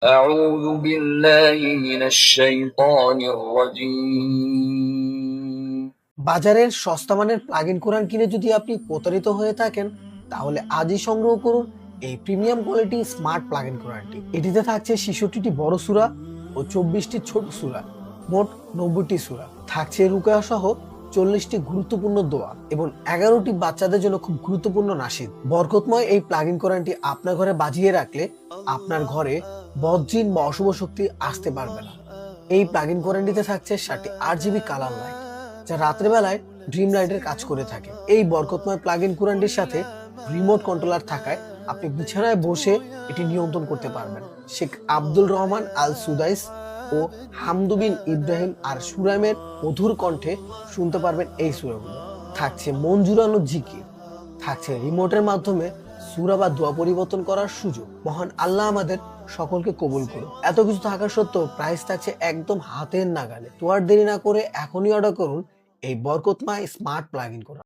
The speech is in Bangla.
أعوذ بالله من الشيطان الرجيم বাজারের সস্তা মানের প্লাগ-ইন কোরআন কিনে যদি আপনি প্রতারিত হয়ে থাকেন, তাহলে আজই সংগ্রহ করুন এই প্রিমিয়াম কোয়ালিটি স্মার্ট প্লাগ-ইন কোরআনটি। এটিতে থাকছে 66টি বড় সূরা ও 24টি ছোট সূরা, মোট 90টি সূরা। থাকছে রুকায়া সহ 40টি গুরুত্বপূর্ণ দোয়া এবং 11টি বাচ্চাদের জন্য খুব গুরুত্বপূর্ণ নাশিদ। বরকতময় এই প্লাগ-ইন কোরআনটি আপনার ঘরে বাজিয়ে রাখলে আপনার ঘরে বদজিন বা অশুভ শক্তি আসতে পারবে না। এই প্লাগ-ইন কোরআনটিতে থাকছে 7টি 8GB কালার লাইট, যা রাতের বেলায় ড্রিম লাইটের কাজ করে থাকে। এই বরকতময় প্লাগ-ইন কোরআনটির সাথে রিমোট কন্ট্রোলার থাকায় আপনি বিছানায় বসে এটি নিয়ন্ত্রণ করতে পারবেন। শেখ আব্দুল রহমান আল সুদাইস ও হামদু বিন ইব্রাহিম আর সুরাইমের মধুর কণ্ঠে শুনতে পারবেন এই সূরাগুলো। থাকছে মন জুড়ানো জিকির, থাকছে রিমোটের মাধ্যমে সূরা বা দোয়া পরিবর্তন করার সুযোগ। মহান আল্লাহ আমাদের সকলকে কবুল করুন। এত কিছু থাকা সত্ত্বেও প্রাইস থাকছে একদম হাতের নাগালে। তো আর দেরি না করে এখনই অর্ডার করুন এই বরকতময় স্মার্ট প্লাগ-ইন কোরআন।